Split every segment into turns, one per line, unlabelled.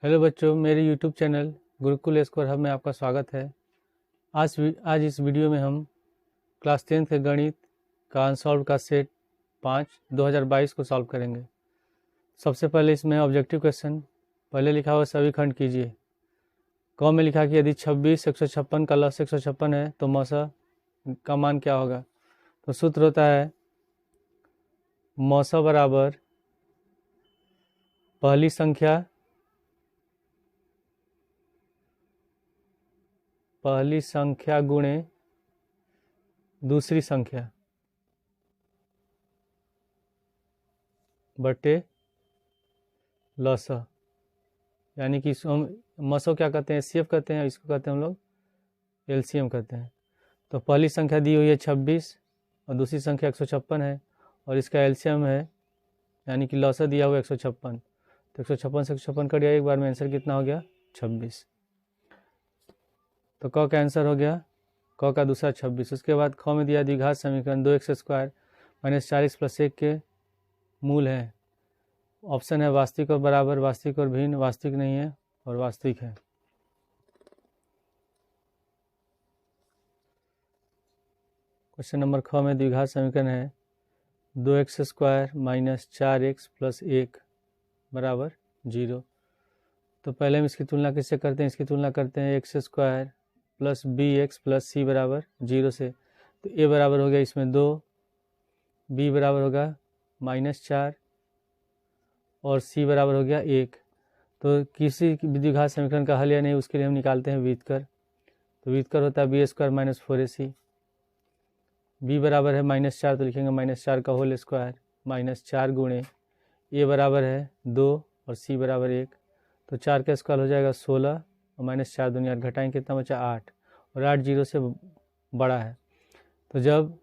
Hello बच्चों, मेरे YouTube channel Gurukul score hub में आपका स्वागत है। आज इस वीडियो में हम क्लास 10th के गणित का अनसॉल्व का सेट 5 2022 को सॉल्व करेंगे। सबसे पहले इसमें ऑब्जेक्टिव क्वेश्चन पहले लिखा हुआ सभी खंड कीजिए। क में लिखा कि यदि 26 156 का लस 156 है तो मौसा का मान क्या होगा। तो सूत्र होता है मौसा बराबर पहली संख्या गुणे दूसरी संख्या बटे लसा, यानी कि इसको हम मसो क्या कहते हैं, एचसीएफ कहते हैं, इसको कहते हैं हम लोग एलसीएम कहते हैं। तो पहली संख्या दी हुई है 26 और दूसरी संख्या 156 है और इसका एलसीएम है यानी कि लसा दिया हुआ 156। तो 156 से 156 कट गया, एक बार में आंसर कितना हो गया 26। तो क का आंसर हो गया क का दूसरा 26। उसके बाद ख में दिया द्विघात समीकरण 2x² - 4x + 1 के मूल है। ऑप्शन है वास्तविक और बराबर, वास्तविक और भिन्न, वास्तविक नहीं है और वास्तविक है। क्वेश्चन नंबर ख में द्विघात समीकरण है 2x² - 4x + 1 बराबर 0। तो पहले हम इसकी तुलना किससे करते हैं, इसकी तुलना करते हैं x² + bx + c बराबर 0 से। तो a बराबर हो गया इसमें 2, b बराबर होगा -4 और c बराबर हो गया 1। तो किसी द्विघात समीकरण का हल या नहीं उसके लिए हम निकालते हैं व्युत्कर। तो व्युत्कर होता है b² - 4ac। b बराबर है -4 तो लिखेंगे -4 का होल स्क्वायर -4 गुणे a बराबर है 2 और c बराबर 1। तो 4 का स्क्वायर हो जाएगा 16 और -4 दूनी 8, घटाएंगे कितना बचा 8 और 8 0 से बड़ा है। तो जब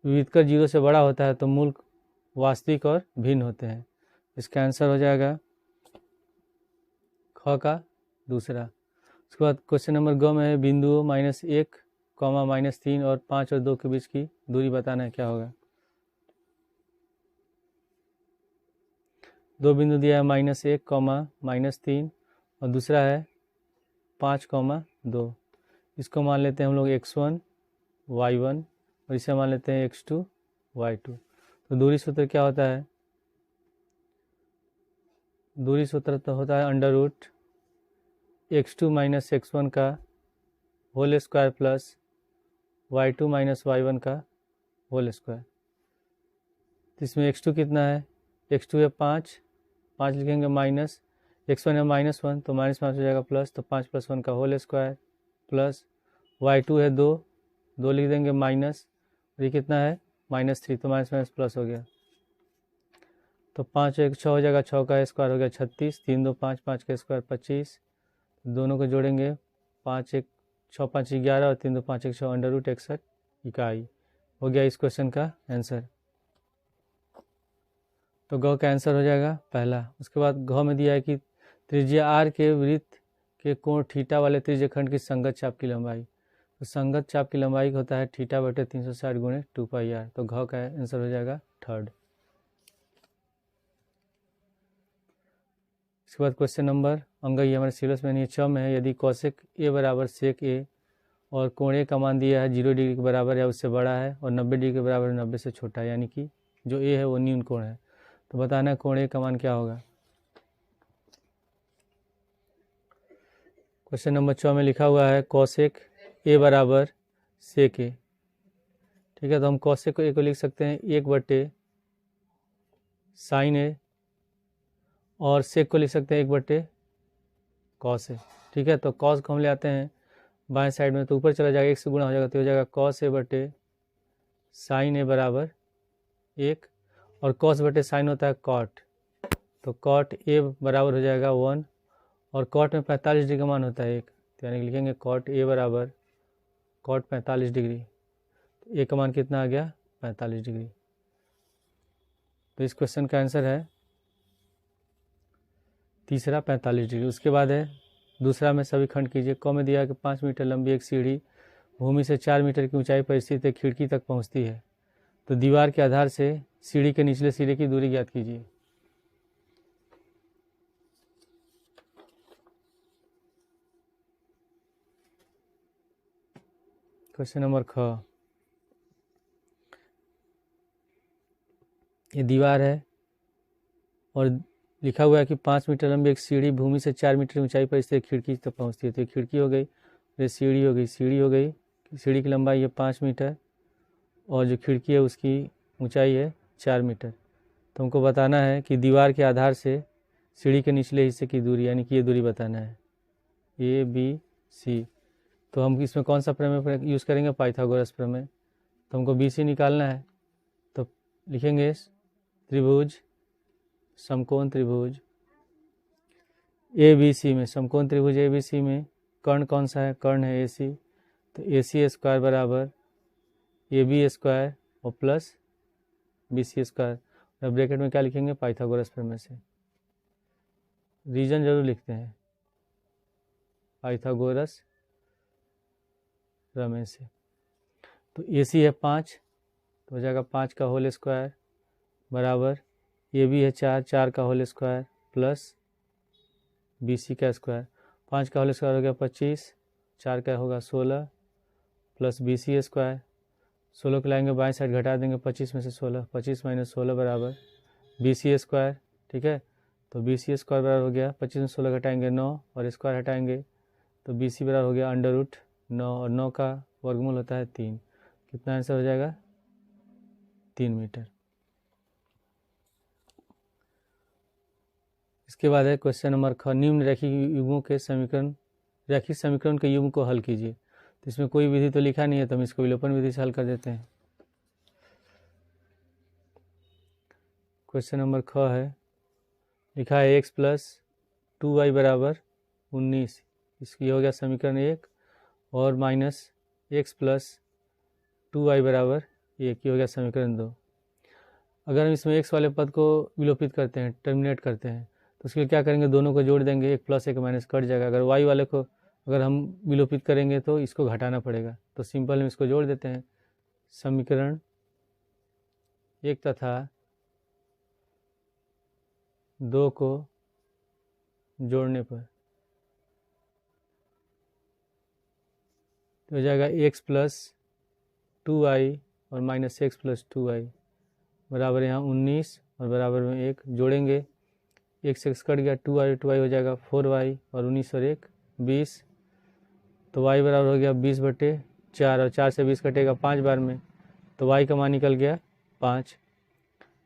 व्युत्कर 0 से बड़ा होता है तो मूल वास्तविक और भिन्न होते हैं। इसका आंसर हो जाएगा ख का दूसरा। उसके बाद क्वेश्चन नंबर ग में है बिंदुओं -1, -3 और 5 और 2 के बीच की दूरी बताना है, क्या होगा। दो बिंदु दिया है -1, -3 और दूसरा है 5, 2। इसको मान लेते हैं हम लोग x1 y1 और इसे मान लेते हैं x2 y2। तो दूरी सूत्र क्या होता है, दूरी सूत्र तो होता है √x2 - x1 का whole square plus y2 - y1 का होल स्क्वायर। तो इसमें x2 कितना है, x2 है 5 लिखेंगे माइनस, x1 है -1 तो -5 हो जाएगा प्लस, तो 5 + 1 का होल स्क्वायर प्लस y2 है 2 लिख देंगे माइनस, और ये कितना है -3 तो माइनस प्लस हो गया। तो 5 1 6 हो जाएगा, 6 का स्क्वायर हो गया 36, 3 2 5, 5 का स्क्वायर 25, दोनों को जोड़ेंगे 5 1 6 5 11 और 3 2 5 1 6 √61 इकाई हो गया इस क्वेश्चन का आंसर। तो ग का आंसर हो जाएगा पहला। उसके बाद घ में दिया है कि त्रिज्या आर के वृत्त के कोण थीटा वाले त्रिज्यखंड की संगत चाप की लंबाई। तो संगत चाप की लंबाई होता है θ/360 × 2πr। तो घ का आंसर हो जाएगा थर्ड। इसके बाद क्वेश्चन नंबर अंग हमारे सिलेबस में नहीं है, 6 में है यदि कौशिक a बराबर सेक a और कोण a का मान दिया है 0 डिग्री के बराबर या उससे बड़ा है और 90 डिग्री के बराबर 90 से छोटा है, यानी कि जो a है वो न्यून कोण है। तो बताना है कोण a का मान क्या होगा। क्वेश्चन नंबर 6 में लिखा हुआ है कौशिक a बराबर सेक a। ठीक है, तो हम कौशिक को a को लिख सकते हैं 1/sin a और सेक को लिख सकते हैं 1/cos a। ठीक है, तो cos को हम ले आते हैं बाएं साइड में तो ऊपर चला जाएगा, 1 से गुणा हो जाएगा तो हो जाएगा cos a/sin a बराबर 1 और cos बटे साइन होता है cot। तो cot a बराबर हो जाएगा 1 और cot में 45 डिग्री का मान होता है 1, तो यानी कि लिखेंगे cot a बराबर cot 45 डिग्री। तो a का मान कितना आ गया 45 डिग्री। तो इस क्वेश्चन का आंसर है तीसरा 45 डिग्री। उसके बाद है दूसरा में सभी खंड कीजिए। क में दिया है कि 5 मीटर लंबी एक सीढ़ी भूमि से 4 मीटर की ऊंचाई पर स्थित एक खिड़की तक पहुंचती है, तो दीवार के आधार से सीढ़ी के निचले सिरे की दूरी ज्ञात कीजिए। क्वेश्चन नंबर ख, ये दीवार है और लिखा हुआ है कि 5 मीटर लंबी एक सीढ़ी भूमि से 4 मीटर ऊंचाई पर स्थित खिड़की तक पहुंचती है। तो ये खिड़की हो गई, ये सीढ़ी हो गई, सीढ़ी की लंबाई है 5 मीटर और जो खिड़की है उसकी ऊंचाई है 4 मीटर। तो हमको बताना है कि दीवार के आधार से सीढ़ी के निचले हिस्से की दूरी, यानी कि ये दूरी बताना है ABC। तो हम इसमें कौन सा प्रमेय यूज़ करेंगे? पाइथागोरस प्रमेय। तो हमको BC निकालना है, तो लिखेंगे त्रिभुज, समकोण त्रिभुज ABC में, समकोण त्रिभुज ABC में कर्ण कौन सा है? कर्ण है AC। तो AC स्क्वायर बराबर AB स्क्वायर और प्लस BC स्क्वायर, और ब्रैकेट में क्या लिखेंगे? पाइथागोरस प्रमेय से। रीजन जरूर लिखते हैं, पाइथागोरस प्रमेय से। तो AC है 5, तो हो जाएगा 5 का होल स्क्वायर बराबर AB है 4, 4 का होल स्क्वायर प्लस BC का स्क्वायर। 5 का होल स्क्वायर हो गया 25, 4 का होगा 16 प्लस BC स्क्वायर। 16 को लाएंगे बाएं साइड, घटा देंगे 25 में से 16, 25 माइनस 16 बराबर BC स्क्वायर। ठीक है, तो BC स्क्वायर बराबर हो गया 25 में 16 घटाएंगे 9 और स्क्वायर हटाएंगे तो BC बराबर हो गया अंडर रूट 9, और 9 का वर्गमूल होता है 3। कितना आंसर हो जाएगा? 3 मीटर। इसके बाद है क्वेश्चन नंबर ख, निम्न रैखिक युग्मों के समीकरण, रैखिक समीकरण के युग्म को हल कीजिए। तो इसमें कोई विधि तो लिखा नहीं है, तो हम इसको विलोपन विधि से हल कर देते हैं। क्वेश्चन नंबर ख है, लिखा है x प्लस 2y बराबर 19, इसकी हो गया समीकरण 1, और माइनस x प्लस 2y बराबर 1 की हो गया समीकरण 2। अगर हम इसमें x वाले पद को विलोपित करते हैं, टर्मिनेट करते हैं, तो उसके लिए क्या करेंगे? दोनों को जोड़ देंगे, 1 प्लस 1 माइनस कट जाएगा। अगर y वाले को अगर हम विलोपित करेंगे तो इसको घटाना पड़ेगा, तो सिंपल हम इसको जोड़ देते हैं। समीकरण 1 तथा 2 को जोड़ने पर तो हो जाएगा x प्लस 2y और माइनस x प्लस 2y बराबर यहाँ 19 और बराबर में 1 जोड़ेंगे, x से x कट गया, 2y हो जाएगा 4y और 19 और 1 20, तो y बराबर हो गया 20/4, और 4 से 20 कटेगा 5 बार में, तो y का मान निकल गया 5।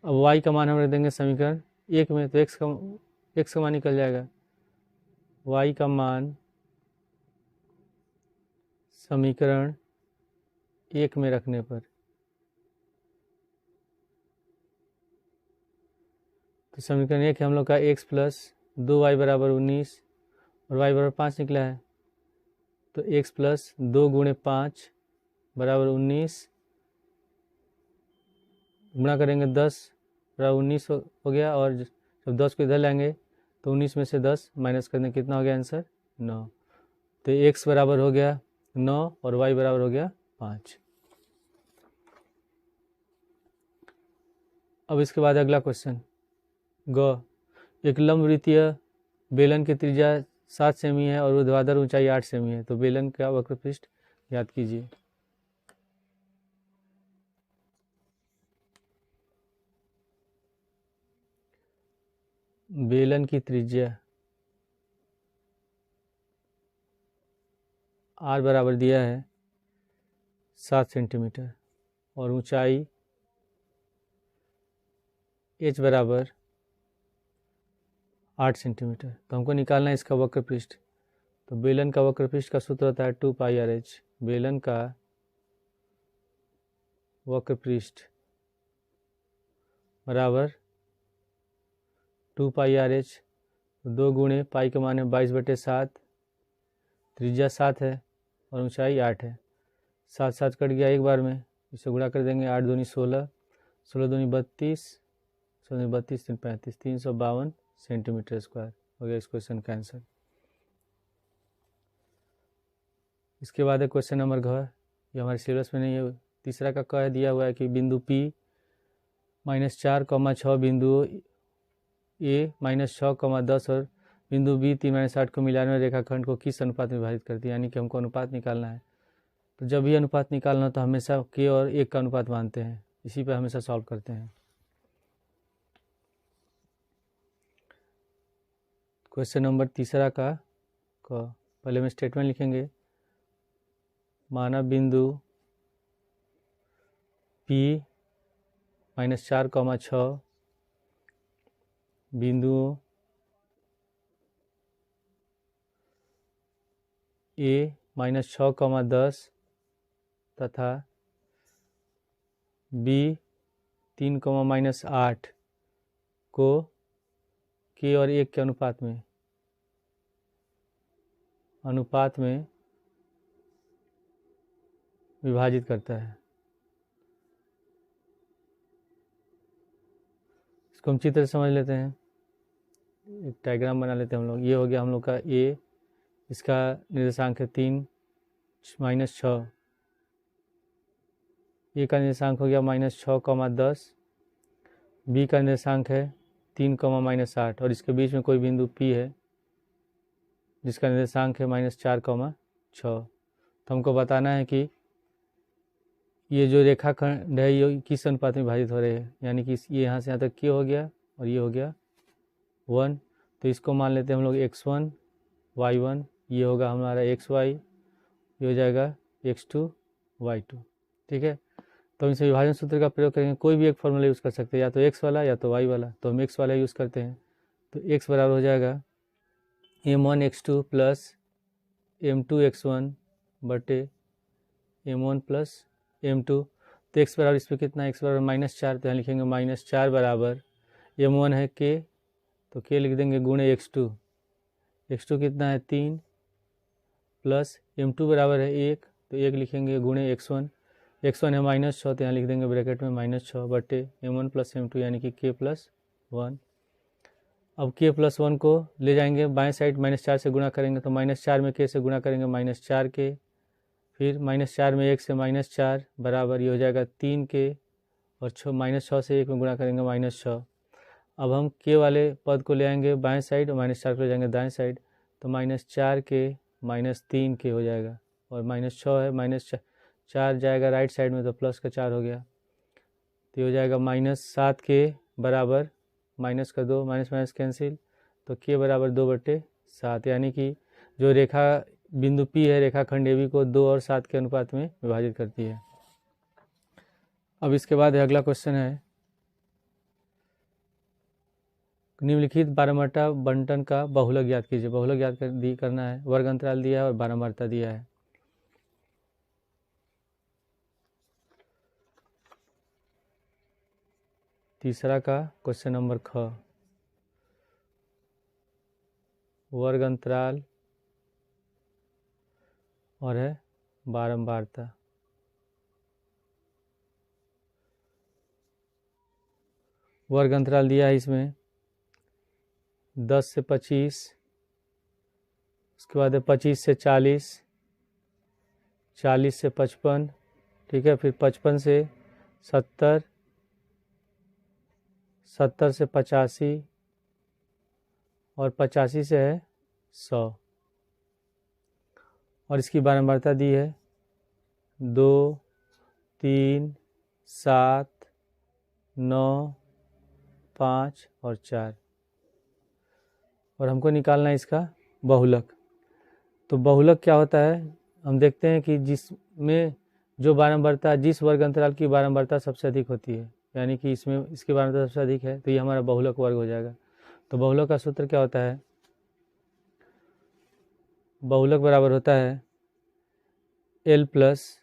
अब y का मान हम रख देंगे समीकरण 1 में, तो x का मान निकल जाएगा, y का मान समीकरण 1 में रखने पर, तो समीकरण 1 है हम लोग का x प्लस 2y बराबर 19 और y बराबर 5 निकला है, तो x प्लस 2 गुणे 5 बराबर 19, गुणा करेंगे 10 बराबर 19 हो गया, और जब 10 को इधर लाएंगे तो 19 में से 10 माइनस करने कितना हो गया आंसर? 9। तो x बराबर हो गया 9 और y बराबर हो गया 5। अब इसके बाद अगला क्वेश्चन ग, एक लंबवृत्तीय बेलन की त्रिज्या 7 सेमी है और ऊर्ध्वाधर ऊंचाई 8 सेमी है, तो बेलन का वक्रपृष्ठ याद कीजिए। बेलन की त्रिज्या r बराबर दिया है 7 सेंटीमीटर और ऊंचाई h बराबर 8 सेंटीमीटर, तो हमको निकालना है इसका वक्रपृष्ठ। तो बेलन का वक्रपृष्ठ का सूत्र होता है 2πrh। बेलन का वक्रपृष्ठ बराबर 2πrh, 2 गुणे पाई के मान है 22/7, त्रिज्या 7 है और ऊंचाई 8 है। 7 7 कट गया एक बार में, इसे गुणा कर देंगे, 8 दूनी 16, 16 दूनी 32, 16 32 3 35, 352 सेंटीमीटर स्क्वायर हो गया इस क्वेश्चन का आंसर। इसके बाद है क्वेश्चन नंबर घ, ये हमारे सिलेबस में नहीं है, तीसरा का क दिया हुआ है कि बिंदु P -4, बिंदु A -6, 10 और बिंदु B 3 - 8 को मिलाने में रेखाखंड को किस अनुपात में विभाजित करती है, यानी कि हमको अनुपात निकालना है। तो जब भी अनुपात निकालना हो तो हमेशा k और 1 का अनुपात मानते हैं, इसी पे हमेशा सॉल्व करते हैं। क्वेश्चन नंबर तीसरा का पहले में स्टेटमेंट लिखेंगे, माना बिंदु P -4,6 बिंदुओं A -6,10 तथा B 3,-8 को k और 1 के अनुपात में विभाजित करता है। इसको हम चित्र से समझ लेते हैं, एक डायग्राम बना लेते हैं हम लोग। ये हो गया हम लोग का A, इसका निर्देशांक है 3 -6, A का निर्देशांक हो गया -6,10, B का निर्देशांक है 3,-8 और इसके बीच में कोई बिंदु P है जिसका निर्देशांक है -4,6। तो हमको बताना है कि ये जो रेखाखंड है ये किस अनुपात में विभाजित हो रहे हैं, यानी कि ये यहाँ से यहाँ तक k हो गया और ये हो गया 1। तो इसको मान लेते हैं हम लोग x1 y1, ये होगा हमारा xy, ये हो जाएगा x2 y2। ठीक है, तो इसे विभाजन सूत्र का प्रयोग करेंगे। कोई भी एक फॉर्मूला यूज़ कर सकते हैं, या तो x वाला या तो y वाला, तो हम x वाला यूज़ करते हैं। तो x बराबर हो जाएगा m1 x2 plus m2 x1 बटे m1 प्लस m2। तो x बराबर इस पर कितना है, x बराबर -4, तो यहाँ लिखेंगे -4 बराबर m1 है k, तो k लिख देंगे गुणे x2, x2 कितना है 3 प्लस m2 बराबर है 1, तो 1 लिखेंगे गुणे x1, x1 है -6, तो यहाँ लिख देंगे ब्रैकेट में -6 बटे m1 प्लस m2 यानी कि k प्लस 1। अब k प्लस 1 को ले जाएंगे बाएं साइड, -4 से गुणा करेंगे, तो -4 में k से गुणा करेंगे -4k, फिर -4 में 1 से -4 बराबर ये हो जाएगा 3k, और -6 से 1 में गुणा करेंगे -6। अब हम k वाले पद को ले आएंगे बाएं साइड और -4 को ले जाएंगे दाएं साइड, तो -4k -3k हो जाएगा, और -6 है -4 जाएगा राइट साइड में, तो प्लस का 4 हो गया, तो ये हो जाएगा -7k बराबर माइनस का 2, माइनस माइनस कैंसिल, तो k बराबर 2/7, यानी कि जो रेखा बिंदु P है रेखाखंड AB को 2 और 7 के अनुपात में विभाजित करती है। अब इसके बाद अगला क्वेश्चन है, निम्नलिखित बारंबारता बंटन का बहुलक ज्ञात कीजिए। बहुलक ज्ञात करना है, वर्ग अंतराल दिया है और बारंबारता दिया है। तीसरा का क्वेश्चन नंबर ख, वर्ग अंतराल और है बारंबारता। वर्ग अंतराल दिया है इसमें 10 से 25, उसके बाद है 25 से 40, 40 से 55, ठीक है, फिर 55 से 70, 70 से 85 और 85 से है 100, और इसकी बारंबारता दी है 2, 3, 7, 9, 5 और 4, और हमको निकालना है इसका बहुलक। तो बहुलक क्या होता है, हम देखते हैं कि जिसमें जो बारंबारता, जिस वर्ग अंतराल की बारंबारता सबसे अधिक होती है, यानी कि इसमें इसकी बारंबारता सबसे अधिक है, तो ये हमारा बहुलक वर्ग हो जाएगा। तो बहुलक का सूत्र क्या होता है, बहुलक बराबर होता है L प्लस,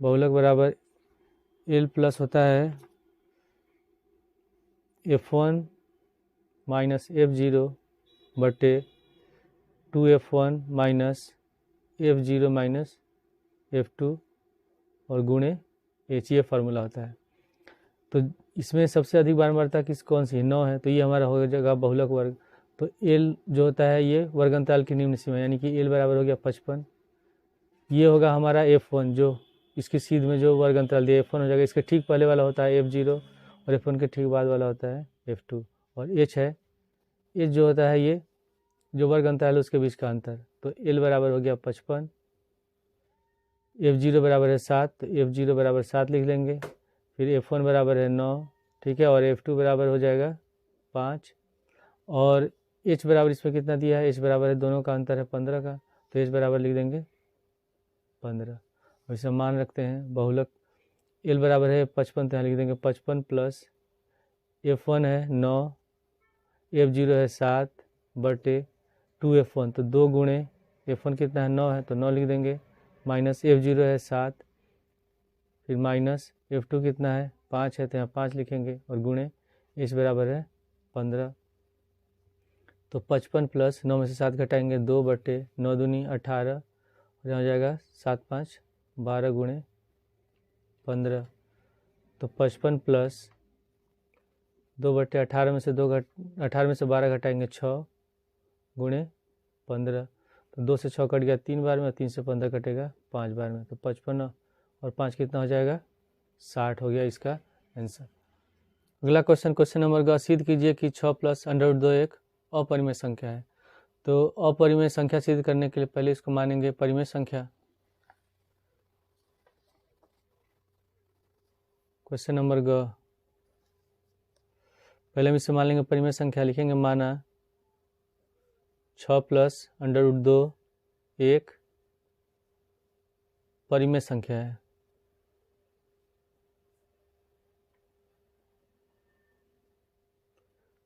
बहुलक बराबर L प्लस होता है F1 माइनस F0 बटे 2F1 minus F0 minus F2 और गुणे H, ये फार्मूला होता है। तो इसमें सबसे अधिक बारंबारता कौन सी है, 9 है, तो ये हमारा हो जाएगा बहुलक वर्ग। तो L जो होता है ये वर्ग अंतराल की निम्न सीमा, यानी कि L बराबर हो गया 55, ये होगा हमारा F1 जो इसकी सीध में जो वर्ग अंतराल दिया F1 हो जाएगा, इसके ठीक पहले वाला होता है F0 और F1 के ठीक बाद वाला होता है F2, और H है, H जो होता है ये जो वर्ग अंतराल है उसके बीच का अंतर, तो L बराबर हो गया 55, F0 बराबर है 7, तो F0 बराबर 7 लिख लेंगे, फिर F1 बराबर है 9, ठीक है, और F2 बराबर हो जाएगा 5, और H बराबर इसमें कितना दिया है, H बराबर है, दोनों का अंतर है 15 का, तो H बराबर लिख देंगे 15। और इसे मान रखते हैं बहुलक, L बराबर है 55, तो यहाँ लिख देंगे 55 प्लस F1 है 9, F0 है 7 बटे 2F1, तो 2 गुणे F1 कितना है 9 है, तो 9 लिख देंगे, माइनस F0 है 7, फिर माइनस F2 कितना है 5 है, तो यहाँ 5 लिखेंगे, और गुणे H बराबर है 15, तो 55 प्लस 9 में से 7 घटाएंगे 2 बटे 9 दूनी 18, और यहाँ हो जाएगा 7 5 12 गुणे 15, तो 55 प्लस 2 बटे 18 में से 18 में से 12 घटाएंगे 6 गुणे 15, तो 2 से 6 कट गया 3 बार में, 3 से 15 कटेगा 5 बार में, तो 55 और 5 कितना हो जाएगा 60 हो गया इसका आंसर। अगला क्वेश्चन, क्वेश्चन नंबर ग, सिद्ध कीजिए कि 6 प्लस √2 एक अपरिमेय संख्या है। तो अपरिमेय संख्या सिद्ध करने के लिए पहले इसको मानेंगे परिमेय संख्या। क्वेश्चन नंबर ग, पहले हम इसे मान लेंगे परिमेय संख्या, लिखेंगे माना 6 प्लस √2 एक परिमेय संख्या है।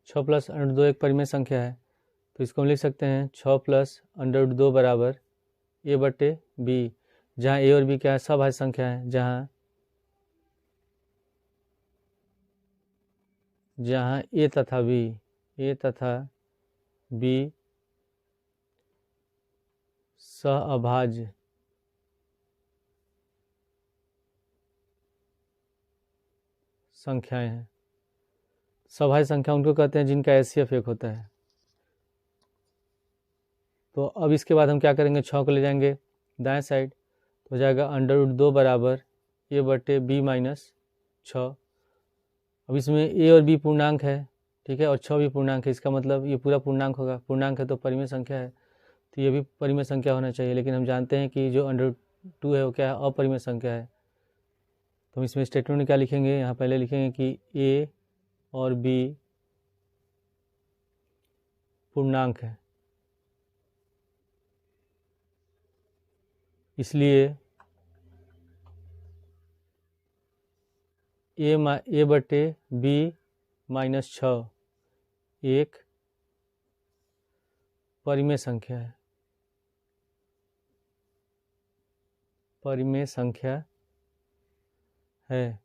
छः प्लस √2 एक परिमेय संख्या है, तो इसको हम लिख सकते हैं 6 प्लस √2 बराबर A बटे B, जहाँ A और B क्या है, सभाज्य संख्या है, जहाँ A तथा B सहअभाज्य संख्याएं हैं। सभाज्य संख्या उनको कहते हैं जिनका HCF 1 होता है। तो अब इसके बाद हम क्या करेंगे, 6 को ले जाएंगे दाएं साइड, तो हो जाएगा √2 बराबर A बटे B माइनस 6। अब इसमें A और B पूर्णांक है, ठीक है, और 6 भी पूर्णांक है, इसका मतलब ये पूरा पूर्णांक होगा, पूर्णांक है तो परिमेय संख्या है, तो ये भी परिमेय संख्या होना चाहिए। लेकिन हम जानते हैं कि जो √2 है वो क्या है, अपरिमेय संख्या है। तो हम इसमें स्टेटमेंट में क्या लिखेंगे, यहाँ पहले लिखेंगे कि A और B पूर्णांक है, इसलिए A बटे B माइनस 6 एक परिमेय संख्या है, परिमेय संख्या है।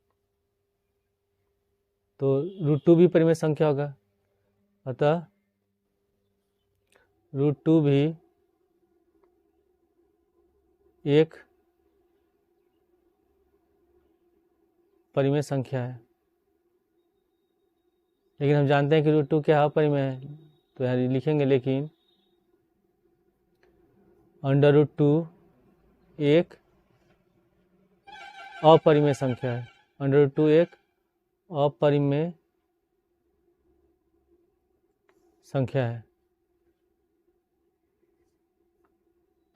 तो √2 भी परिमेय संख्या होगा, अतः √2 भी एक परिमेय संख्या है। लेकिन हम जानते हैं कि √2 क्या अपरिमेय है, तो यहाँ लिखेंगे लेकिन √2 एक अपरिमेय संख्या है, √2 एक अपरिमेय संख्या है।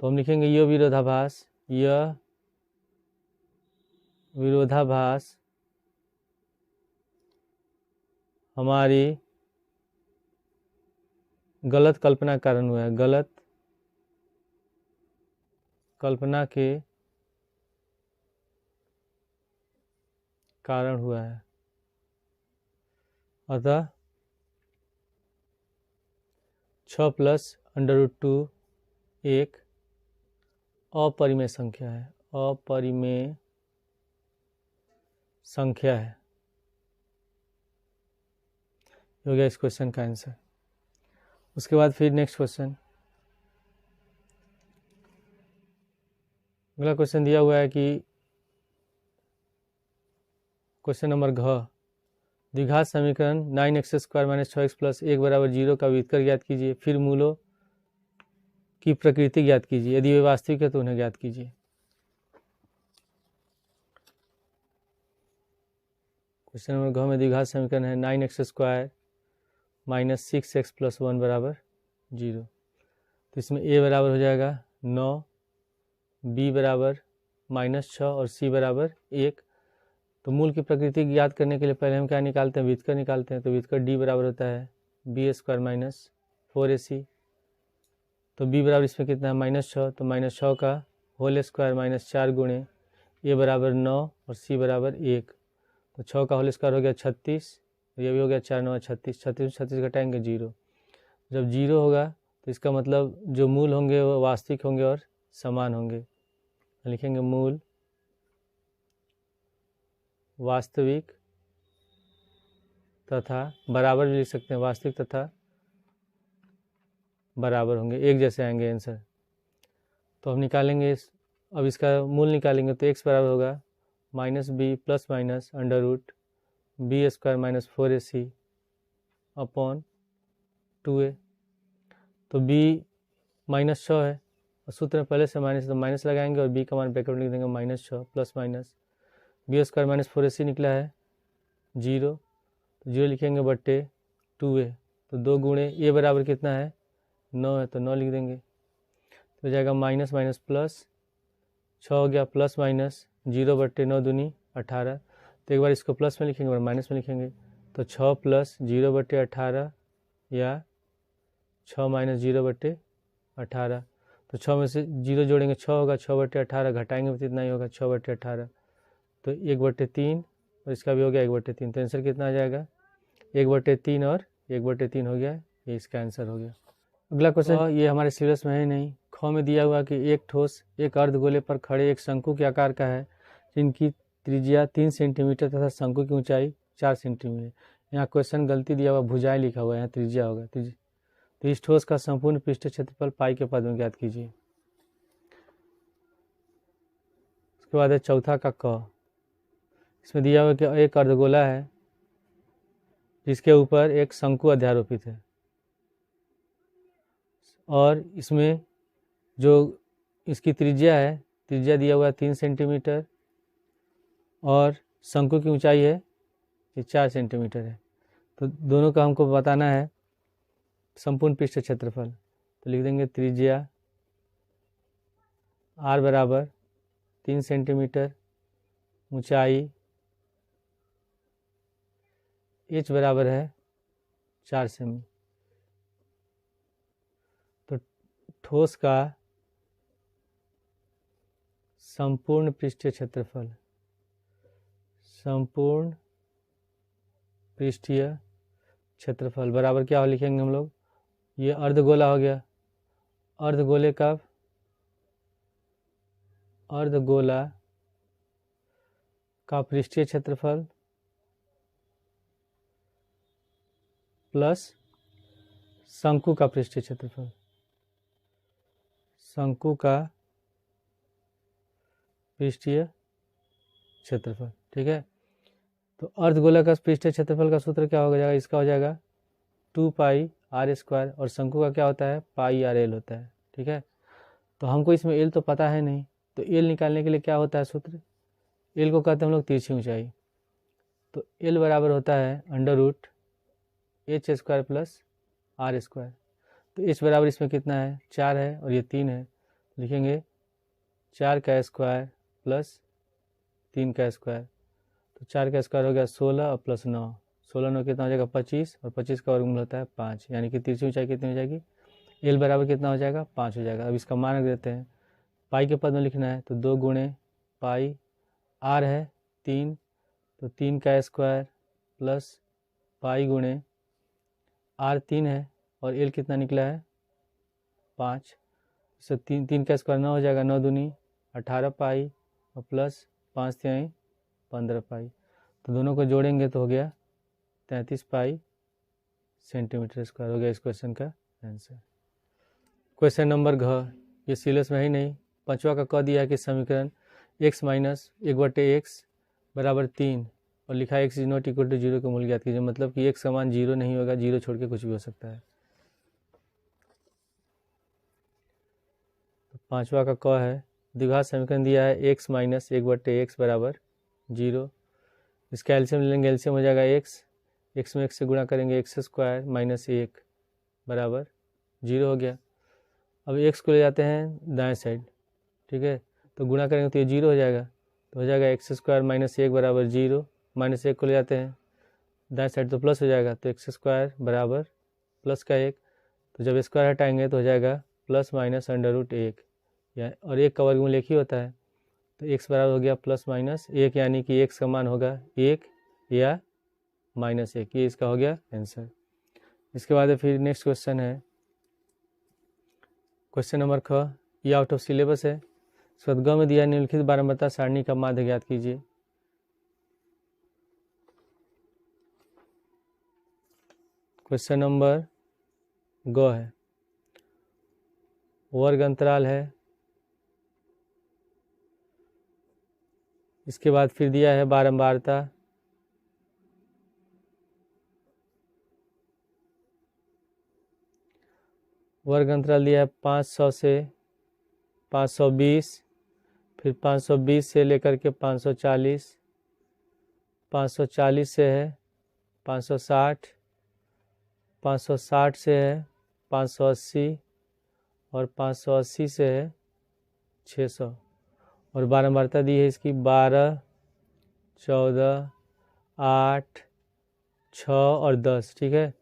तो हम लिखेंगे यह विरोधाभास हमारी गलत कल्पना के कारण हुआ है, गलत कल्पना के कारण हुआ है। अतः 6 प्लस √2 एक अपरिमेय संख्या है, अपरिमेय संख्या है। हो गया इस क्वेश्चन का आंसर। उसके बाद फिर नेक्स्ट क्वेश्चन, अगला क्वेश्चन दिया हुआ है कि क्वेश्चन नंबर घ, द्विघात समीकरण 9x² - 6x + 1 बराबर 0 का व्युत्क्रम ज्ञात कीजिए, फिर मूलों की प्रकृति ज्ञात कीजिए, यदि वे वास्तविक है तो उन्हें ज्ञात कीजिए। क्वेश्चन नंबर घ में द्विघात समीकरण है 9x² - 6x + 1 बराबर 0। तो तो इसमें a बराबर हो जाएगा 9, b बराबर -6 और c बराबर 1। तो मूल की प्रकृति ज्ञात करने के लिए पहले हम क्या निकालते हैं, व्युत्कर निकालते हैं। तो व्युत्कर d बराबर होता है b² - 4ac। तो b बराबर इसमें कितना है -6, तो -6 का होल स्क्वायर -4 गुणे a बराबर 9 और c बराबर 1। तो 6 का होल स्क्वायर हो गया 36, ये भी हो गया 4 9 36, 36 36 घटाएंगे 0। जब 0 होगा तो इसका मतलब जो मूल होंगे वो वास्तविक होंगे और समान होंगे। लिखेंगे मूल वास्तविक तथा बराबर भी लिख सकते हैं, वास्तविक तथा बराबर होंगे, एक जैसे आएंगे आंसर। तो हम निकालेंगे अब इसका मूल निकालेंगे तो x बराबर होगा -b plus minus under root b² - 4ac upon 2a। तो b -6 है और सूत्र में पहले से माइनस, तो माइनस लगाएंगे और b का मान ब्रैकेट में लिख देंगे -6 प्लस माइनस b² - 4ac निकला है 0, तो 0 लिखेंगे बट्टे 2a। तो 2 गुणे a बराबर कितना है 9 है, तो 9 लिख देंगे। तो हो जाएगा माइनस माइनस प्लस 6 हो गया प्लस माइनस 0 बट्टे 9 दूनी 18। तो एक बार इसको प्लस में लिखेंगे और माइनस में लिखेंगे। तो 6 प्लस 0 बट्टे 18 या 6 माइनस 0 बट्टे 18। तो 6 में से 0 जोड़ेंगे 6 होगा, 6 बट्टे 18 घटाएंगे तो इतना ही होगा 6 बट्टे 18। तो 1/3 और इसका भी हो गया 1/3। तो आंसर कितना आ जाएगा 1/3 और 1/3 हो गया, ये इसका आंसर हो गया। अगला क्वेश्चन ये हमारे सिलेबस में है नहीं। ख में दिया हुआ कि एक ठोस एक अर्धगोले पर खड़े एक शंकु के आकार का है जिनकी त्रिज्या 3 सेंटीमीटर तथा शंकु की ऊंचाई 4 सेंटीमीटर। यहाँ क्वेश्चन गलती दिया हुआ, भुजाएं लिखा हुआ है, यहाँ त्रिज्या होगा। तो इस ठोस का संपूर्ण पृष्ठ क्षेत्रफल पाई के पद में ज्ञात कीजिए। उसके बाद है चौथा का क। इसमें दिया हुआ कि एक अर्धगोला है जिसके ऊपर एक शंकु अध्यारोपित है और इसमें जो इसकी त्रिज्या है, त्रिज्या दिया हुआ है 3 सेंटीमीटर और शंकु की ऊंचाई है ये 4 सेंटीमीटर है। तो दोनों का हमको बताना है संपूर्ण पृष्ठ क्षेत्रफल। तो लिख देंगे त्रिज्या r बराबर 3 सेंटीमीटर, ऊंचाई h बराबर है 4 सेमी। तो ठोस का संपूर्ण पृष्ठीय क्षेत्रफल, संपूर्ण पृष्ठीय क्षेत्रफल बराबर क्या हो लिखेंगे हम लोग, ये अर्धगोला हो गया, अर्धगोले का पृष्ठीय क्षेत्रफल प्लस शंकु का पृष्ठीय क्षेत्रफल, शंकु का पृष्ठीय क्षेत्रफल। ठीक है, तो अर्धगोला का पृष्ठीय क्षेत्रफल का सूत्र क्या हो जाएगा, इसका हो जाएगा 2 पाई r स्क्वायर और शंकु का क्या होता है पाई r l होता है। ठीक है, तो हमको इसमें l तो पता है नहीं, तो l निकालने के लिए क्या होता है सूत्र, l को कहते हैं हम लोग तिरछी ऊंचाई। तो l बराबर होता है under root h² plus r²। तो h बराबर इसमें कितना है 4 है और ये 3 है, लिखेंगे 4 का स्क्वायर प्लस 3 का स्क्वायर। तो 4 का स्क्वायर हो गया 16 और प्लस 9, 16 9 कितना हो जाएगा 25 और 25 का वर्गमूल होता है 5, यानी कि तिरछी ऊंचाई कितनी हो जाएगी l बराबर कितना हो जाएगा 5 हो जाएगा। अब इसका मान रख देते हैं, पाई के पद में लिखना है तो 2 गुणे पाई, r है 3 तो 3 का स्क्वायर प्लस पाई गुणे r 3 है और l कितना निकला है 5, इससे 3 का स्क्वायर 9 हो जाएगा, 9 दूनी 18 पाई और प्लस 5 3 15 पाई। तो दोनों को जोड़ेंगे तो हो गया 33 पाई सेंटीमीटर स्क्वायर हो गया इस क्वेश्चन का आंसर। क्वेश्चन नंबर घ, ये सिलेबस में ही नहीं। पांचवा का क दिया है कि समीकरण x माइनस 1/x बराबर 3 और लिखा है x is not equal to 0 का मूल्य ज्ञात कीजिए। मतलब कि x समान 0 नहीं होगा, 0 छोड़ के कुछ भी हो सकता है। तो पांचवा का क है, द्विघात समीकरण दिया है x माइनस 1/x बराबर 0। इसका एलसीएम ले लेंगे, एलसीएम हो जाएगा x में x से गुणा करेंगे x² - 1 बराबर 0 हो गया। अब x को ले जाते हैं दाएं साइड, ठीक है, तो गुणा करेंगे तो ये 0 हो जाएगा, तो हो जाएगा एक्स स्क्वायर माइनस 1 बराबर 0, माइनस 1 को ले जाते हैं दाएं साइड तो प्लस हो जाएगा, तो एक्स स्क्वायर बराबर प्लस का 1, तो जब स्क्वायर हटाएंगे तो हो जाएगा प्लस माइनस अंडर रूट 1, या और 1 का वर्गमूल 1 ही होता है, तो x बराबर हो गया प्लस माइनस 1, यानी कि x का मान होगा 1 या माइनस 1, ये इसका हो गया आंसर। इसके बाद फिर नेक्स्ट क्वेश्चन है क्वेश्चन नंबर ख, ये आउट ऑफ सिलेबस है। ग में दिया निम्नलिखित बारंबारता सारणी का माध्य ज्ञात कीजिए। क्वेश्चन नंबर ग है, वर्ग अंतराल है, इसके बाद फिर दिया है बारंबारता, वर्ग अंतराल दिया है 500 से 520, फिर 520 से लेकर के 540, 540 से है 560, 560 से है 580 और 580 से है 600, और बारंबारता दी है इसकी 12, 14, 8, 6 और 10, ठीक है।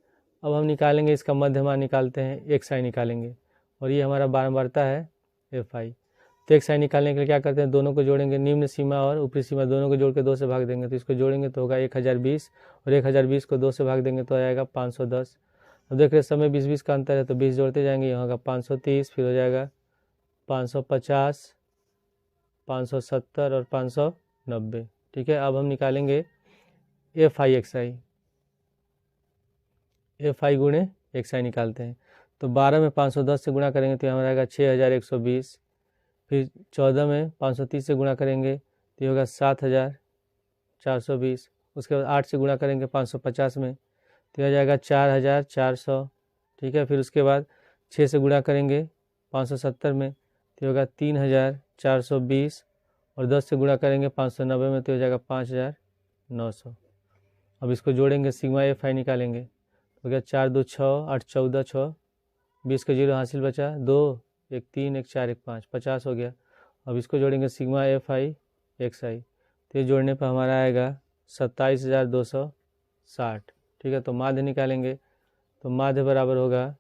अब हम निकालेंगे इसका मध्यमान, निकालते हैं एक्स आई निकालेंगे, और ये हमारा बारंबारता है एफ आई। तो एक्स आई निकालने के लिए क्या करते हैं, दोनों को जोड़ेंगे, निम्न सीमा और ऊपरी सीमा दोनों को जोड़ के 2 से भाग देंगे, तो इसको जोड़ेंगे तो होगा 1020, और 1020 को 2 से भाग देंगे तो आ जाएगा 510। अब देख रहे समय 20-20 का अंतर है, तो 20 जोड़ते जाएंगे, यहाँ होगा 530, फिर हो जाएगा 550, 570 और 590, ठीक है। अब हम निकालेंगे F I x I, F I गुणे एक्स आई निकालते हैं, तो 12 में 510 से गुणा करेंगे तो हमारा आएगा 6120, फिर 14 में 530 से गुणा करेंगे तो ये होगा 7420, उसके बाद 8 से गुणा करेंगे 550 में तो यह जाएगा 4400, ठीक है। फिर उसके बाद 6 से गुणा करेंगे 570 में तो होगा 3420, और 10 से गुणा करेंगे 590 में तो हो जाएगा 5900। अब इसको जोड़ेंगे, सिग्मा एफ आई निकालेंगे, हो गया 4 2 6 8 14 6, 20 का 0 हासिल बचा, 2 1 3 1 4 1 5, 50 हो गया। अब इसको जोड़ेंगे सिग्मा एफ आई एक्स आई, तो ये जोड़ने पर हमारा आएगा 27260, ठीक है। तो माध्य निकालेंगे, तो माध्य बराबर होगा,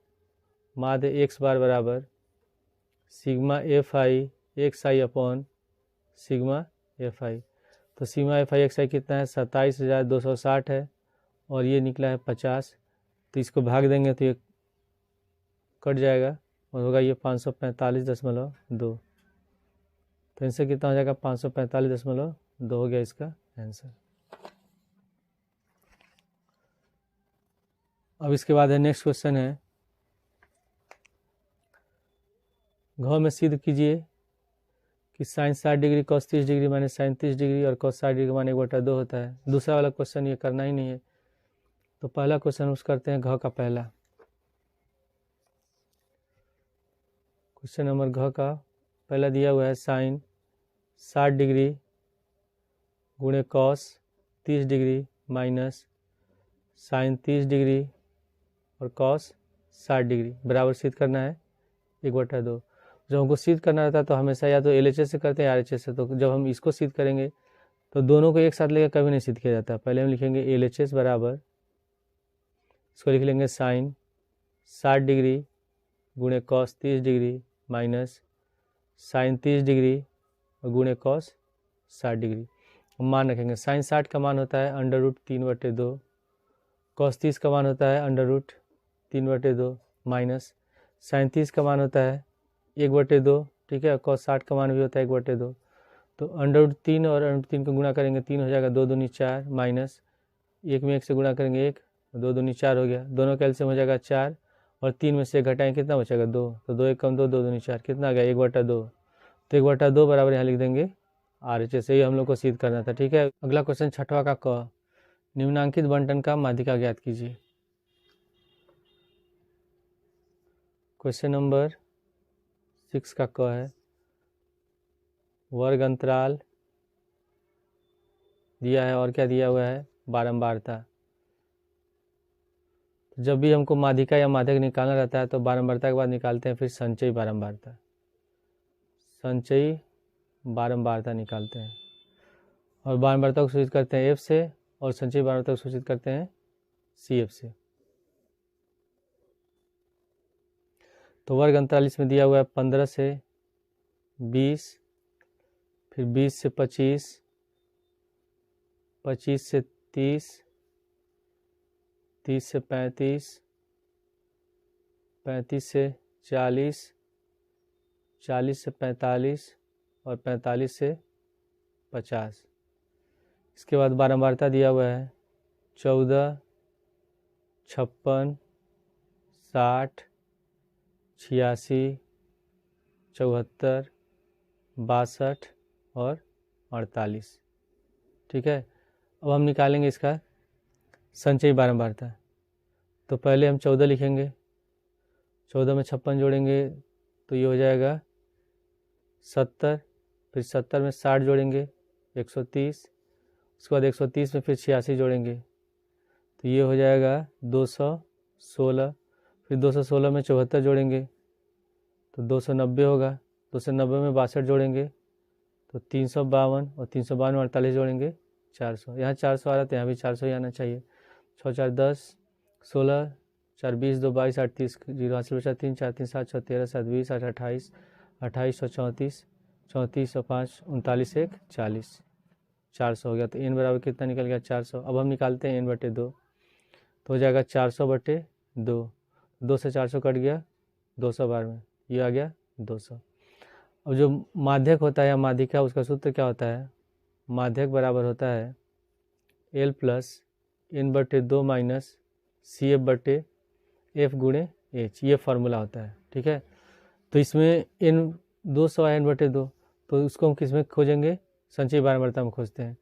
माध्य एक्स बार बराबर sigma F I x I upon sigma F I, तो सिग्मा एफ आई एक्स आई कितना है 27260 है, और ये निकला है 50, तो इसको भाग देंगे तो ये कट जाएगा और होगा ये 545.2, तो इनसे कितना हो जाएगा 545.2 हो गया इसका आंसर। अब इसके बाद है नेक्स्ट क्वेश्चन है, घ में सिद्ध कीजिए कि sine 60 degree cos 30 degree minus sine 30 degree और कॉस 60 डिग्री मान 1/2 होता है। दूसरा वाला क्वेश्चन ये करना ही नहीं है, तो पहला क्वेश्चन उस करते हैं घ का पहला। क्वेश्चन नंबर घ का पहला दिया हुआ है साइन 60 डिग्री गुणे cos 30 degree minus sine 30 degree और कॉस 60 डिग्री बराबर सिद्ध करना है 1/2। जब हमको सिद्ध करना रहता है तो हमेशा या तो LHS से करते हैं या RHS से, तो जब हम इसको सिद्ध करेंगे तो दोनों को एक साथ लेकर कभी नहीं सिद्ध किया जाता। पहले हम लिखेंगे LHS बराबर, इसको लिख लेंगे साइन 60 डिग्री गुणे cos 30 degree minus sine 30 degree और गुणे कॉस 60 डिग्री। मान रखेंगे, साइन 60 का मान होता है √3/2, कॉस 30 का मान होता है √3/2 माइनस साइन 30 का मान होता है 1/2, ठीक है, कॉस 60 का मान भी होता है 1/2। तो √3 और √3 को गुणा करेंगे 3 हो जाएगा, 2 दूनी 4 माइनस 1 में 1 से गुणा करेंगे 1, 2 दूनी 4 हो गया, दोनों कैल्सियम हो जाएगा 4 और 3 में से घटाएं कितना बचेगा 2, तो 2 1 कम 2, 2 दूनी 4 कितना आ गया 1/2, तो 1/2 बराबर यहाँ लिख देंगे RHS। ही हम लोग को सिद्ध करना था, ठीक है। अगला क्वेश्चन छठवा का क, निम्नांकित बंटन का माध्यिका ज्ञात कीजिए। क्वेश्चन नंबर 6 का क है, वर्ग अंतराल दिया है और क्या दिया हुआ है बारंबारता। जब भी हमको माध्यिका या माध्यक निकालना रहता है तो बारंबारता के बाद निकालते हैं फिर संचयी बारंबारता, संचयी बारंबारता निकालते हैं और बारंबारता को सूचित करते हैं F से और संचयी बारंबारता को सूचित करते हैं CF से। तो वर्ग अंतराल इसमें दिया हुआ है 15 से 20, फिर 20 से 25, 25 से 30, 30 से 35, 35 से 40, 40 से 45 और 45 से 50। इसके बाद बारंबारता दिया हुआ है 14, 56, 60, 86, 74, 62 और 48। ठीक है, अब हम निकालेंगे इसका संचयी बारंबारता। तो पहले हम 14 लिखेंगे, 14 में 56 जोड़ेंगे तो ये हो जाएगा 70, फिर 70 में 60 जोड़ेंगे 130, उसके बाद 130 में फिर 86 जोड़ेंगे तो ये हो जाएगा 216, फिर 216 में 74 जोड़ेंगे तो 290 होगा, 290 में 62 जोड़ेंगे तो 352 और 352 में 48 जोड़ेंगे 400। यहाँ 400 आ रहा था, यहाँ भी 400 ही आना चाहिए। 6 4 10, 16 4 20 2 22 8 30, 0 हासिल बचा 3 4 3 7 6 13 7 20 8 28, 28 और 34, 34 और 5 39 1 40, 400 हो गया। तो n बराबर कितना निकल गया 400। अब हम निकालते हैं n/2 तो हो जाएगा 400/2, 2 से 400 कट गया 200 बार में, ये आ गया 200। अब जो माध्यक होता है या माध्यिका उसका सूत्र क्या होता है, माध्यक बराबर होता है L + n/2 माइनस CF/F गुणे H, ये फार्मूला होता है। ठीक है, तो इसमें n 200 है n/2, तो उसको हम किस में खोजेंगे, संचयी बारंबारता में खोजते हैं।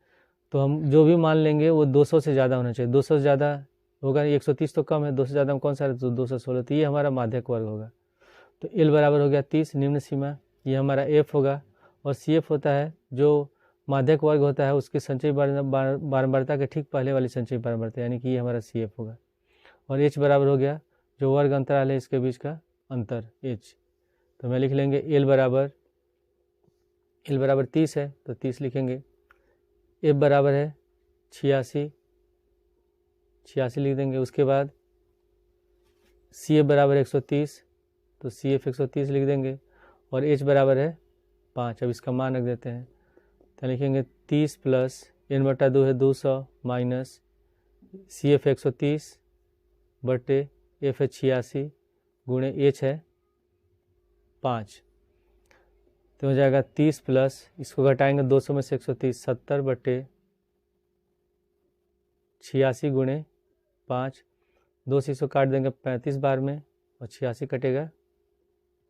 तो हम जो भी मान लेंगे वो 200 से ज़्यादा होना चाहिए, 200 से ज़्यादा होगा 130 तो कम है, 200 से ज़्यादा में कौन सा है, तो 216, तो ये हमारा माध्यक वर्ग होगा। तो L बराबर हो गया 30 निम्न सीमा, ये हमारा F होगा, और CF होता है जो माध्यक वर्ग होता है उसके संचयी बारंबारता के ठीक पहले वाली संचयी बारंबारता, यानी कि ये हमारा CF होगा। और H बराबर हो गया जो वर्ग अंतराल है इसके बीच का अंतर H। तो मैं लिख लेंगे L बराबर 30 है तो 30 लिखेंगे, F बराबर है 86 लिख देंगे। उसके बाद CF बराबर 130 तो CF 130 लिख देंगे, और H बराबर है 5। अब इसका मान रख देते हैं तो लिखेंगे 30 + n/2 है 200 माइनस CF 130 बटे F है 86 गुणे H है 5, तो हो जाएगा 30 प्लस इसको घटाएंगे 200 में से 130, 70 बटे 86 गुणे 5, 2 से इसको काट देंगे 35 बार में और 86 कटेगा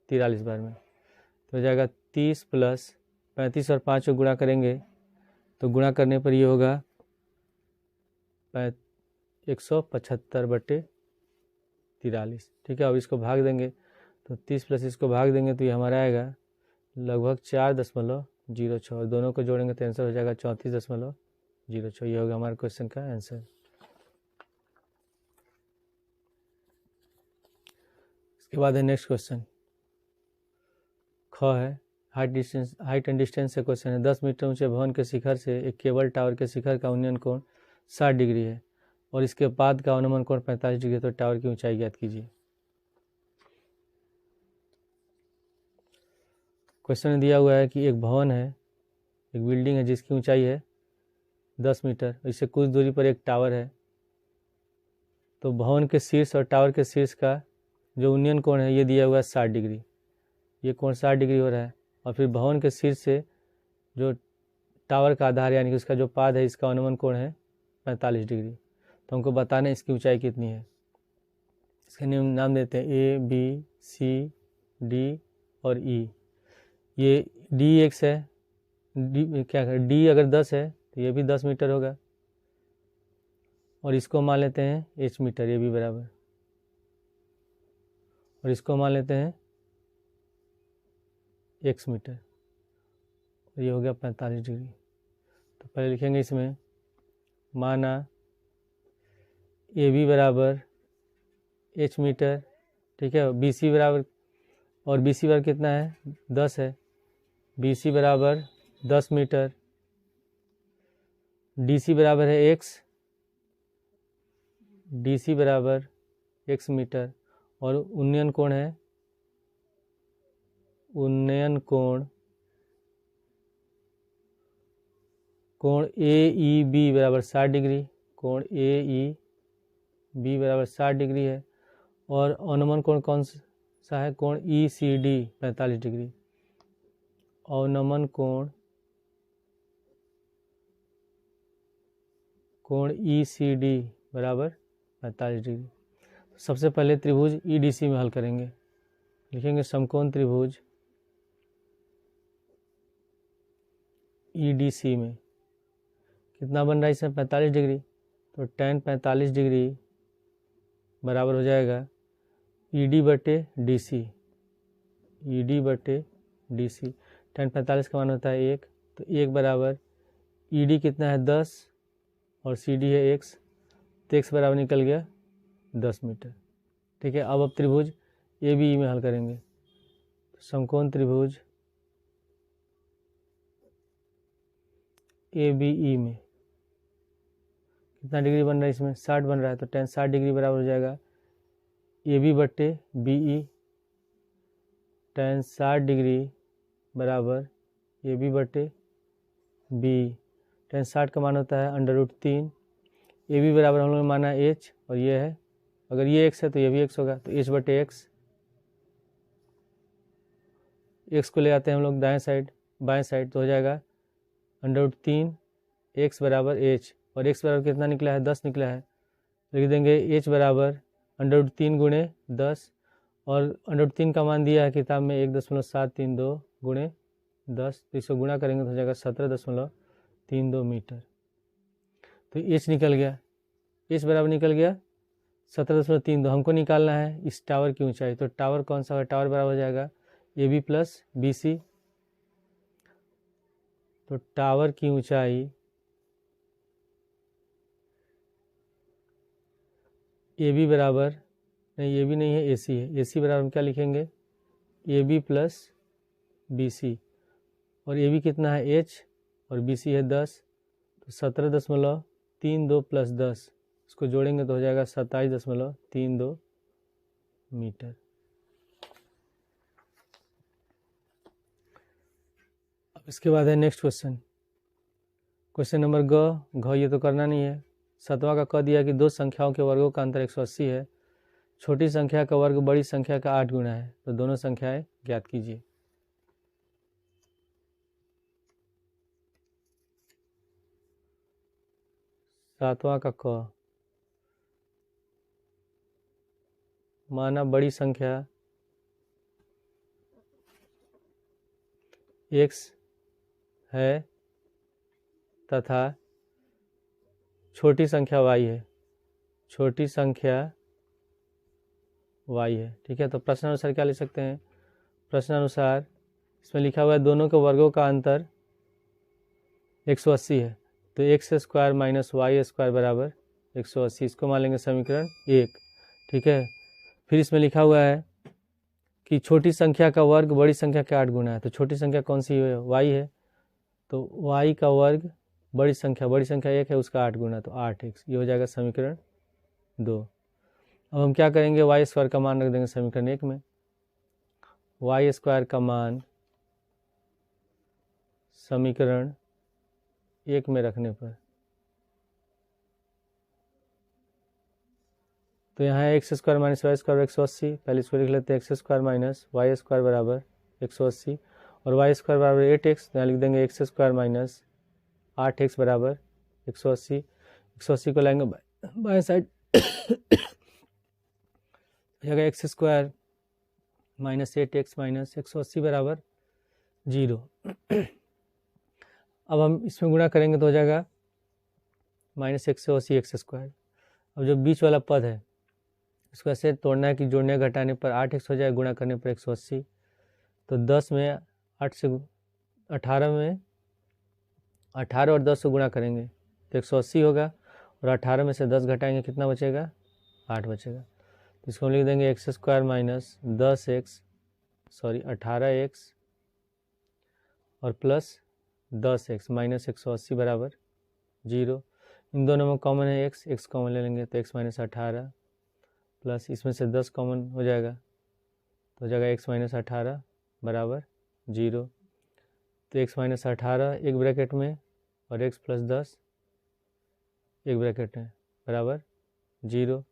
43 बार में, तो हो जाएगा 30 प्लस 35 और 5 को गुणा करेंगे तो गुणा करने पर ये होगा 175/43। ठीक है, अब इसको भाग देंगे तो 30 प्लस इसको भाग देंगे तो ये हमारा आएगा लगभग 4.06, दोनों को जोड़ेंगे तो आंसर हो जाएगा 34.06। ये होगा हमारे क्वेश्चन का आंसर। इसके बाद है नेक्स्ट क्वेश्चन, ख है हाइट एंड डिस्टेंस से क्वेश्चन है। 10 मीटर ऊंचे भवन के शिखर से एक केबल टावर के शिखर का उन्नयन कोण 60 डिग्री है और इसके पाद का अनुमान कोण 45 डिग्री है, तो टावर की ऊंचाई ज्ञात कीजिए। क्वेश्चन में दिया हुआ है कि एक भवन है, एक बिल्डिंग है जिसकी ऊंचाई है 10 मीटर, इससे कुछ दूरी पर एक टावर है। तो भवन के शीर्ष और टावर के शीर्ष का जो उन्नयन कोण है ये दिया हुआ है 60 डिग्री, ये कोण 60 डिग्री हो रहा है। और फिर भवन के शीर्ष से जो टावर का आधार यानी कि उसका जो पाद है इसका अनुमान कोण है 45 डिग्री। तो हमको बताना है इसकी ऊंचाई कितनी है। इसके नाम देते हैं A, B, C, D और E। ये D1 है, D अगर 10 है तो ये भी 10 मीटर होगा, और इसको मान लेते हैं H मीटर, ये भी बराबर, और इसको मान लेते हैं X मीटर, और ये हो गया 45 डिग्री। तो पहले लिखेंगे इसमें, माना AB बराबर h मीटर, ठीक है। BC बराबर, और BC बराबर कितना है 10 है, BC बराबर 10 मीटर। DC बराबर है x, DC बराबर x मीटर। और उन्नयन कोण है, उन्नयन कोण AEB बराबर 60 डिग्री, कोण AEB बराबर 60 डिग्री है। और अवनमन कोण कौन सा है, कोण ECD 45 डिग्री। अवनमन कोण ECD बराबर 45 डिग्री। सबसे पहले त्रिभुज EDC में हल करेंगे। लिखेंगे समकोण त्रिभुज EDC में कितना बन रहा है इसमें 45 डिग्री, तो tan 45 डिग्री बराबर हो जाएगा ED बटे DC, ED बटे DC। tan 45 का मान होता है 1, तो 1 बराबर ED कितना है 10 और CD है x, तो x बराबर निकल गया 10 मीटर, ठीक है। अब त्रिभुज ABE में हल करेंगे। समकोण त्रिभुज ABE में कितना डिग्री बन रहा है इसमें 60 बन रहा है, तो tan 60 डिग्री बराबर हो जाएगा AB बट्टे BE। tan 60 डिग्री बराबर AB बट्टे BE। tan 60 का मान होता है √3। AB बराबर हम लोगों ने माना h, और ये है, अगर ये x है तो ये भी x होगा, तो h बटे x। x को ले आते हैं हम लोग दाएं साइड, बाएं साइड, तो हो जाएगा √3 x बराबर h। और x बराबर कितना निकला है 10 निकला है, लिख देंगे h बराबर √3 गुणे 10, और √3 का मान दिया है किताब में 1.732 गुणे 10, तो इसको गुणा करेंगे तो हो जाएगा 17.32 मीटर। तो h निकल गया, h बराबर निकल गया 17.32। हमको निकालना है इस टावर की ऊंचाई, तो टावर कौन सा है, टावर बराबर हो जाएगा AB प्लस BC। तो टावर की ऊंचाई AB बराबर, नहीं AB नहीं है AC है, AC बराबर हम क्या लिखेंगे AB प्लस BC। और AB कितना है h और BC है 10, तो 17.32 प्लस 10, इसको जोड़ेंगे तो हो जाएगा 27.32 मीटर। अब इसके बाद है नेक्स्ट क्वेश्चन, क्वेश्चन नंबर घ। ये तो करना नहीं है। 7वां का क दिया कि दो संख्याओं के वर्गों का अंतर 180 है। छोटी संख्या का वर्ग बड़ी संख्या का 8 गुना है, तो दोनों संख्याएं ज्ञात कीजिए। सातवां का क, माना बड़ी संख्या x है तथा छोटी संख्या y है, छोटी संख्या y है, ठीक है। तो प्रश्न अनुसार क्या ले सकते हैं, प्रश्न अनुसार इसमें लिखा हुआ है दोनों के वर्गों का अंतर 180 है, तो x² माइनस y² बराबर 180, इसको मान लेंगे समीकरण 1, ठीक है। फिर इसमें लिखा हुआ है कि छोटी संख्या का वर्ग बड़ी संख्या के 8 गुना है, तो छोटी संख्या कौन सी है, y है, तो y का वर्ग बड़ी संख्या 1 है उसका 8 गुना, तो 8x, ये हो जाएगा समीकरण 2। अब हम क्या करेंगे, y² का मान रख देंगे समीकरण 1 में। y² का मान समीकरण 1 में रखने पर, तो यहाँ है x² माइनस y² 180, पहले इसको लिख लेते हैं x² माइनस y² बराबर 180, और y² बराबर 8x, तो यहाँ लिख देंगे x² माइनस 8x बराबर 180। 180 को लाएंगे बाएं साइड, जगह x² माइनस 8x माइनस 180 बराबर 0। अब हम इसमें गुणा करेंगे तो हो जाएगा माइनस 180 x²। अब जो बीच वाला पद है इसको ऐसे तोड़ना है कि जोड़ने घटाने पर 8x हो जाए, गुणा करने पर 180, तो 10 में 8 से 18 में 18 और 10 से गुणा करेंगे तो 180 होगा, और 18 में से 10 घटाएंगे कितना बचेगा, 8 बचेगा। तो इसको हम लिख देंगे एक्स स्क्वायर माइनस 18x और प्लस 10x माइनस 180 बराबर 0। इन दोनों में कॉमन है x कॉमन ले लेंगे तो x माइनस 18 प्लस इसमें से 10 कॉमन हो जाएगा तो हो जाएगा x माइनस 18 बराबर 0। तो x माइनस 18 एक ब्रैकेट में और x प्लस 10 एक ब्रैकेट में बराबर 0।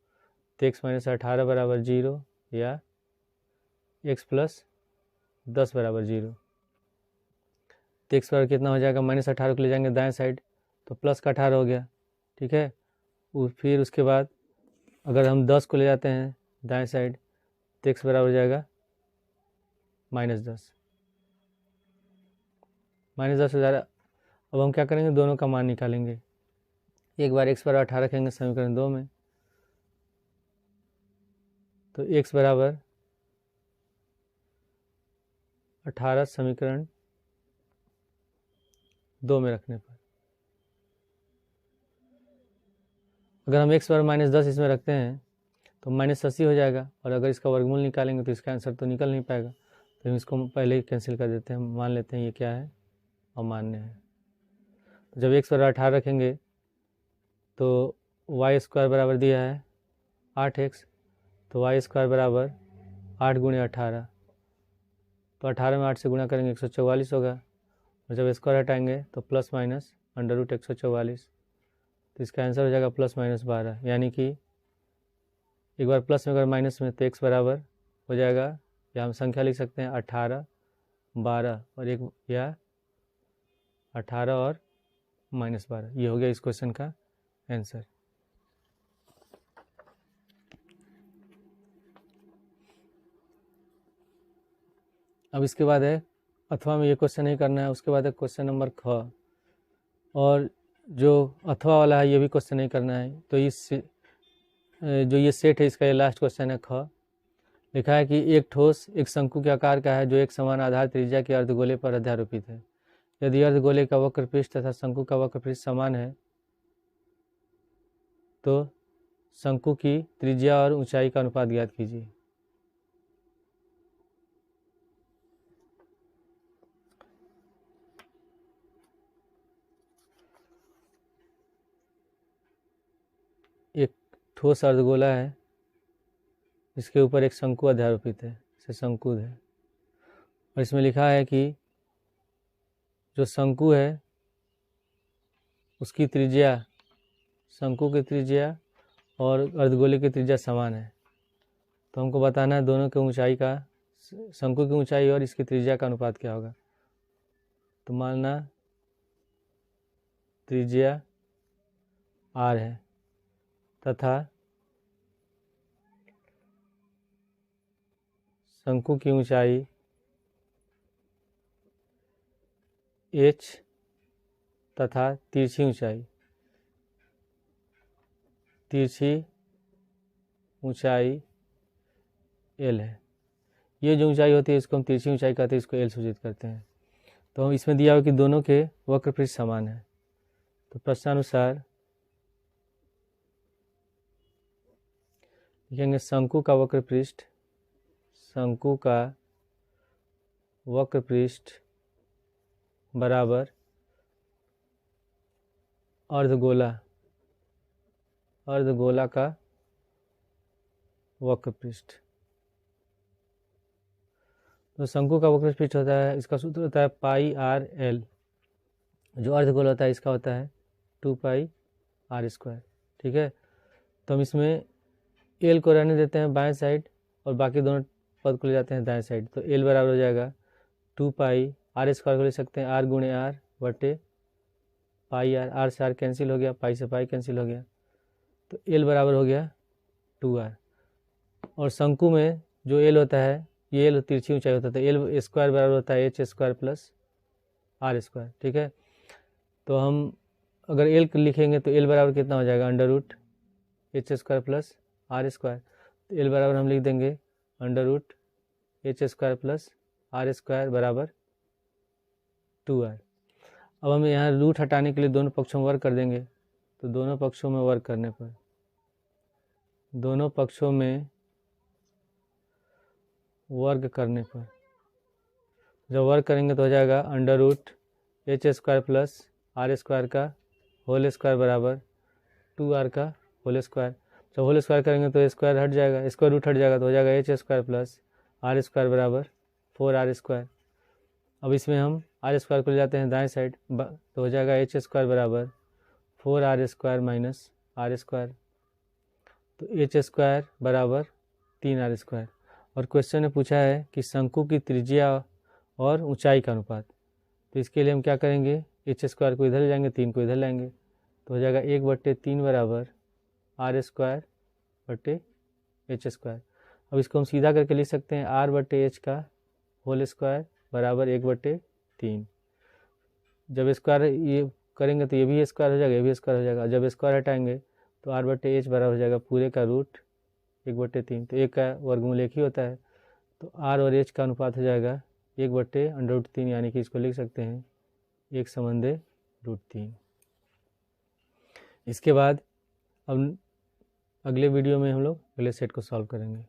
तो x माइनस 18 बराबर 0 या x प्लस 10 बराबर 0। तो x बराबर कितना हो जाएगा, माइनस 18 को ले जाएंगे दाएं साइड तो प्लस का 18 हो गया, ठीक है। फिर उसके बाद अगर हम 10 को ले जाते हैं दाएं साइड तो x बराबर हो जाएगा -10 हो जाएगा। अब हम क्या करेंगे, दोनों का मान निकालेंगे। एक बार x बराबर 18 रखेंगे समीकरण 2 में तो x बराबर 18 समीकरण 2 में रखने पर अगर हम x बराबर -10 इसमें रखते हैं तो -80 हो जाएगा और अगर इसका वर्गमूल निकालेंगे तो इसका आंसर तो निकल नहीं पाएगा। तो हम इसको पहले ही कैंसिल कर देते हैं, मान लेते हैं ये क्या है, अमान्य है। तो जब x बराबर 18 रखेंगे तो y स्क्वायर बराबर दिया है 8x तो y स्क्वायर बराबर 8 गुणे 18 तो 18 में 8 से गुणा करेंगे 144 होगा और जब स्क्वायर हटाएंगे तो प्लस माइनस √144 तो इसका आंसर हो जाएगा +-12। यानी कि एक बार प्लस में अगर माइनस में तो x बराबर हो जाएगा, या हम संख्या लिख सकते हैं 18 12 और एक या 18 और -12। ये हो गया इस क्वेश्चन का आंसर। अब इसके बाद है अथवा में ये क्वेश्चन नहीं करना है। उसके बाद है क्वेश्चन नंबर ख, और जो अथवा वाला है ये भी क्वेश्चन नहीं करना है। तो इस जो ये सेट है इसका ये लास्ट क्वेश्चन है ख। लिखा है कि एक ठोस एक शंकु के आकार का है जो एक समान आधार त्रिज्या के अर्धगोले पर अध्यारोपित है। यदि अर्धगोले का वक्र पृष्ठ तथा शंकु का वक्र पृष्ठ समान है तो शंकु की त्रिज्या और ऊंचाई का अनुपात ज्ञात कीजिए। एक ठोस अर्धगोला है इसके ऊपर एक शंकु अध्यारोपित है, इसे शंकु है, और इसमें लिखा है कि जो शंकु है उसकी त्रिज्या, शंकु की त्रिज्या और अर्धगोले की त्रिज्या समान है। तो हमको बताना है दोनों की ऊंचाई का, शंकु की ऊंचाई और इसकी त्रिज्या का अनुपात क्या होगा। तो मानना त्रिज्या r है तथा शंकु की ऊंचाई h तथा तिरछी ऊंचाई l है। ये जो ऊंचाई होती है इसको हम तिरछी ऊंचाई कहते हैं, इसको l सूचित करते हैं। तो हम इसमें दिया हुआ कि दोनों के वक्र पृष्ठ समान है। तो प्रश्नानुसार लिखेंगे शंकु का वक्र पृष्ठ बराबर अर्धगोला का वक्र पृष्ठ। तो शंकु का वक्र पृष्ठ होता है, इसका सूत्र होता है πr/l। जो अर्धगोल होता है इसका होता है 2πr²। ठीक है, तो हम इसमें l को रहने देते हैं बाएं साइड और बाकी दोनों पद को ले जाते हैं दाएं साइड। तो l बराबर हो जाएगा 2πr² को ले सकते हैं r गुणे r बटे πr, r से r कैंसिल हो गया, पाई से पाई कैंसिल हो गया, तो l बराबर हो गया 2r। और शंकु में जो l होता है ये l तिरछी ऊंचाई होता है, तो l स्क्वायर बराबर होता है h² प्लस r²। ठीक है, तो हम अगर l लिखेंगे तो l बराबर कितना हो जाएगा, √h² प्लस r²। तो l बराबर हम लिख देंगे √h² प्लस r² बराबर 2r। अब हम यहाँ रूट हटाने के लिए दोनों पक्षों में वर्ग कर देंगे। तो दोनों पक्षों में वर्ग करने पर दोनों पक्षों में वर्ग करने पर, जब वर्ग करेंगे तो हो जाएगा under root H square plus R square का होल स्क्वायर बराबर 2r का होल स्क्वायर। जब होल स्क्वायर करेंगे तो स्क्वायर हट जाएगा, स्क्वायर रूट हट जाएगा तो हो जाएगा H square plus R square बराबर 4r स्क्वायर। अब इसमें हम आर स्क्वायर को ले जाते हैं दाएं साइड तो हो जाएगा एच स्क्वायर बराबर 4r square minus R square, तो एच स्क्वायर बराबर 3r स्क्वायर। और क्वेश्चन ने पूछा है कि शंकु की त्रिज्या और ऊंचाई का अनुपात, तो इसके लिए हम क्या करेंगे, एच स्क्वायर को इधर ले जाएंगे, 3 को इधर लाएंगे तो हो जाएगा 1/3 बराबर आर स्क्वायर बटे एच स्क्वायर। अब इसको हम सीधा करके लिख सकते हैं आर बटे एच का होल स्क्वायर बराबर 1/3। जब स्क्वायर ये करेंगे तो ये भी स्क्वायर हो जाएगा, ये भी स्क्वायर हो जाएगा। जब स्क्वायर हटाएंगे तो आर बटे एच बराबर हो जाएगा पूरे का रूट 1/3, तो एक का वर्गमूल एक ही होता है, तो आर और एच का अनुपात हो जाएगा 1/√3, यानी कि इसको लिख सकते हैं 1/√3। इसके बाद अब अगले वीडियो में हम लोग अगले सेट को सॉल्व करेंगे।